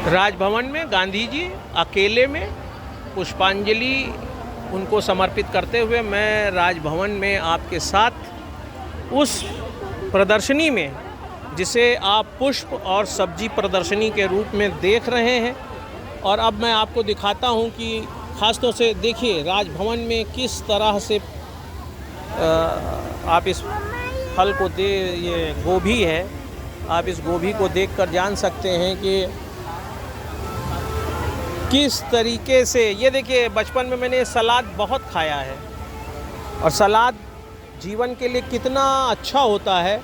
राजभवन में गांधी जी अकेले में पुष्पांजलि उनको समर्पित करते हुए मैं राजभवन में आपके साथ उस प्रदर्शनी में, जिसे आप पुष्प और सब्जी प्रदर्शनी के रूप में देख रहे हैं, और अब मैं आपको दिखाता हूं कि ख़ास तौर से देखिए राजभवन में किस तरह से आप इस फल को ये गोभी है, आप इस गोभी को देखकर जान सकते हैं कि किस तरीके से, ये देखिए बचपन में मैंने सलाद बहुत खाया है और सलाद जीवन के लिए कितना अच्छा होता है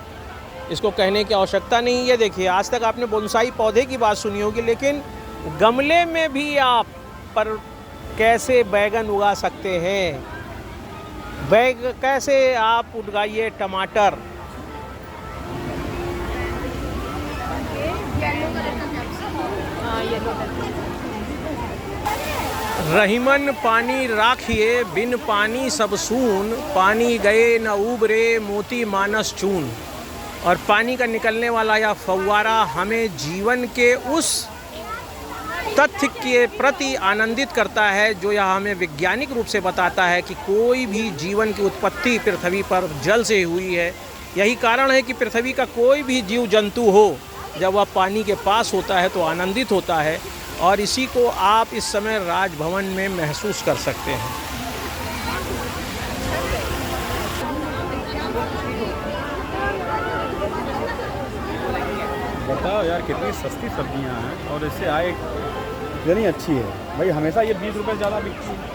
इसको कहने की आवश्यकता नहीं। ये देखिए आज तक आपने बोनसाई पौधे की बात सुनी होगी, लेकिन गमले में भी आप पर कैसे बैगन उगा सकते हैं, कैसे आप उगाइए टमाटर। रहीमन पानी राखिए बिन पानी सब सून, पानी गए न उबरे मोती मानस चून। और पानी का निकलने वाला यह फव्वारा हमें जीवन के उस तथ्य के प्रति आनंदित करता है जो यह हमें वैज्ञानिक रूप से बताता है कि कोई भी जीवन की उत्पत्ति पृथ्वी पर जल से हुई है। यही कारण है कि पृथ्वी का कोई भी जीव जंतु हो, जब वह पानी के पास होता है तो आनंदित होता है, और इसी को आप इस समय राजभवन में महसूस कर सकते हैं। बताओ यार कितनी सस्ती सब्जियां हैं और इससे आय यानी अच्छी है भाई। हमेशा ये 20 रुपये ज़्यादा बिकती है।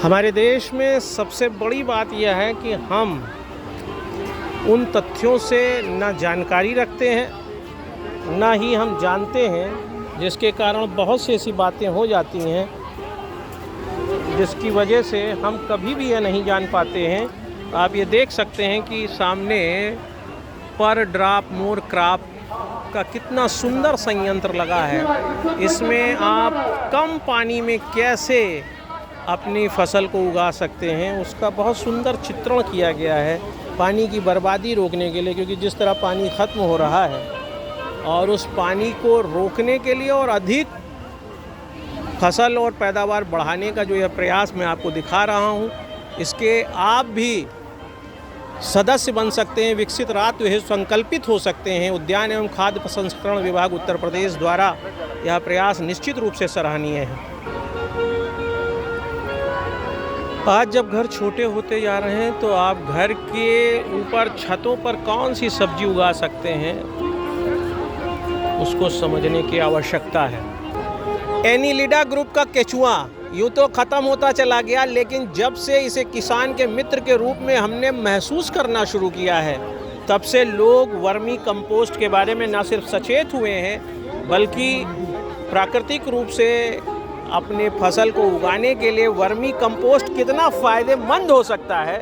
हमारे देश में सबसे बड़ी बात यह है कि हम उन तथ्यों से न जानकारी रखते हैं, न ही हम जानते हैं, जिसके कारण बहुत सी ऐसी बातें हो जाती हैं जिसकी वजह से हम कभी भी यह नहीं जान पाते हैं। आप ये देख सकते हैं कि सामने पर ड्रॉप मोर क्रॉप का कितना सुंदर संयंत्र लगा है। इसमें आप कम पानी में कैसे अपनी फसल को उगा सकते हैं, उसका बहुत सुंदर चित्रण किया गया है पानी की बर्बादी रोकने के लिए, क्योंकि जिस तरह पानी ख़त्म हो रहा है और उस पानी को रोकने के लिए और अधिक फसल और पैदावार बढ़ाने का जो यह प्रयास मैं आपको दिखा रहा हूँ, इसके आप भी सदस्य बन सकते हैं, विकसित राष्ट्र हेतु संकल्पित हो सकते हैं। उद्यान एवं खाद्य प्रसंस्करण विभाग उत्तर प्रदेश द्वारा यह प्रयास निश्चित रूप से सराहनीय है। आज जब घर छोटे होते जा रहे हैं तो आप घर के यूपर छतों पर कौन सी सब्जी उगा सकते हैं उसको समझने की आवश्यकता है। एनीलिडा ग्रुप का केचुआ यूँ तो ख़त्म होता चला गया, लेकिन जब से इसे किसान के मित्र के रूप में हमने महसूस करना शुरू किया है, तब से लोग वर्मी कंपोस्ट के बारे में न सिर्फ सचेत हुए हैं, बल्कि प्राकृतिक रूप से अपने फसल को उगाने के लिए वर्मी कंपोस्ट कितना फ़ायदेमंद हो सकता है,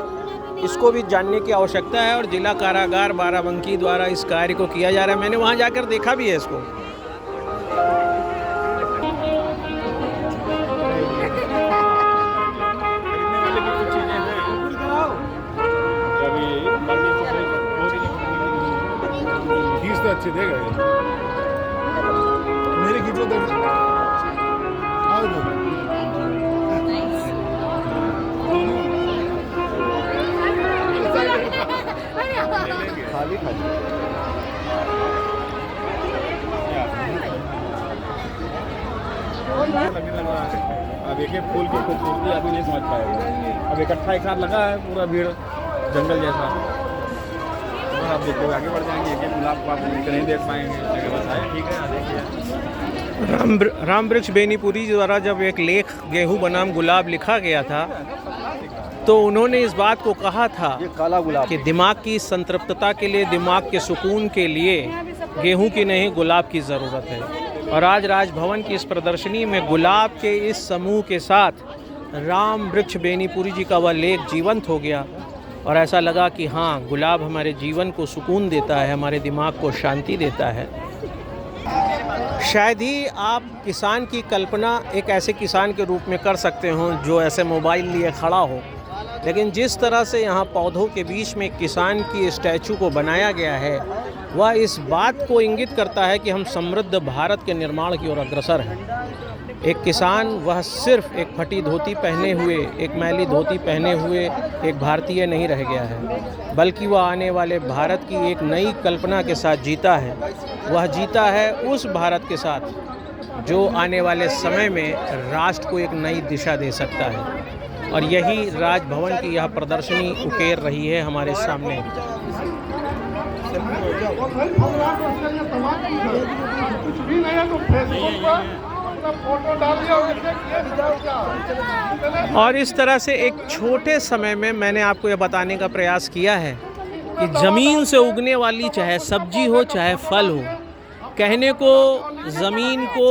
इसको भी जानने की आवश्यकता है। और जिला कारागार बाराबंकी द्वारा इस कार्य को किया जा रहा है। मैंने वहाँ जाकर देखा भी है इसको। अच्छी देगा मेरे खींचो तो खाली खाली। अब एक फूल की खूबसूरती आदमी नहीं समझ पाएगा। अब इकट्ठा एक साथ लगा है पूरा भीड़ जंगल जैसा। आप देखो आगे बढ़ जाएंगे, एक गुलाब को आप नहीं देख पाएंगे। ठीक है, देखिए राम वृक्ष बेनीपुरी द्वारा जब एक लेख गेहूं बनाम गुलाब लिखा गया था, तो उन्होंने इस बात को कहा था कि दिमाग की संतृप्तता के लिए, दिमाग के सुकून के लिए गेहूं की नहीं गुलाब की ज़रूरत है। और आज राजभवन की इस प्रदर्शनी में गुलाब के इस समूह के साथ राम वृक्ष बेनीपुरी जी का वह लेख जीवंत हो गया, और ऐसा लगा कि हाँ, गुलाब हमारे जीवन को सुकून देता है, हमारे दिमाग को शांति देता है। शायद ही आप किसान की कल्पना एक ऐसे किसान के रूप में कर सकते हो जो ऐसे मोबाइल लिए खड़ा हो, लेकिन जिस तरह से यहाँ पौधों के बीच में किसान की स्टैचू को बनाया गया है वह इस बात को इंगित करता है कि हम समृद्ध भारत के निर्माण की ओर अग्रसर हैं। एक किसान वह सिर्फ एक फटी धोती पहने हुए, एक मैली धोती पहने हुए एक भारतीय नहीं रह गया है, बल्कि वह आने वाले भारत की एक नई कल्पना के साथ जीता है। वह जीता है उस भारत के साथ जो आने वाले समय में राष्ट्र को एक नई दिशा दे सकता है, और यही राजभवन की यह प्रदर्शनी उकेर रही है हमारे सामने। और इस तरह से एक छोटे समय में मैंने आपको यह बताने का प्रयास किया है कि ज़मीन से उगने वाली चाहे सब्जी हो चाहे फल हो, कहने को ज़मीन को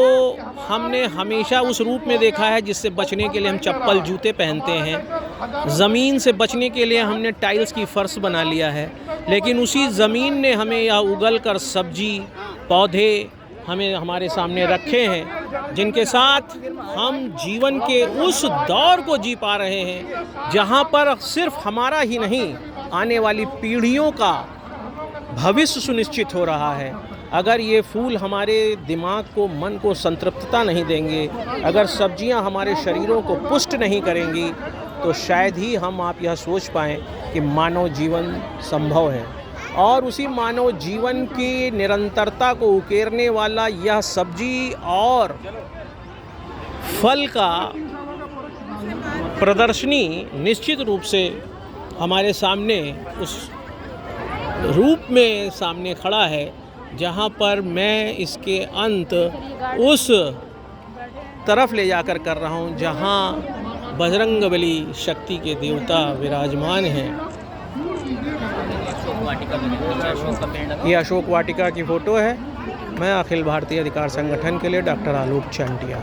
हमने हमेशा उस रूप में देखा है जिससे बचने के लिए हम चप्पल जूते पहनते हैं। ज़मीन से बचने के लिए हमने टाइल्स की फर्श बना लिया है, लेकिन उसी ज़मीन ने हमें यह उगल कर सब्जी पौधे हमें हमारे सामने रखे हैं, जिनके साथ हम जीवन के उस दौर को जी पा रहे हैं जहाँ पर सिर्फ हमारा ही नहीं, आने वाली पीढ़ियों का भविष्य सुनिश्चित हो रहा है। अगर ये फूल हमारे दिमाग को, मन को संतृप्तता नहीं देंगे, अगर सब्जियां हमारे शरीरों को पुष्ट नहीं करेंगी, तो शायद ही हम आप यह सोच पाएँ कि मानव जीवन संभव है। और उसी मानव जीवन की निरंतरता को उकेरने वाला यह सब्जी और फल का प्रदर्शनी निश्चित रूप से हमारे सामने उस रूप में सामने खड़ा है जहाँ पर मैं इसके अंत उस तरफ ले जाकर कर रहा हूँ जहाँ बजरंगबली शक्ति के देवता विराजमान हैं। ये अशोक वाटिका की फ़ोटो है। मैं अखिल भारतीय अधिकार संगठन के लिए डॉक्टर आलोक चांटिया।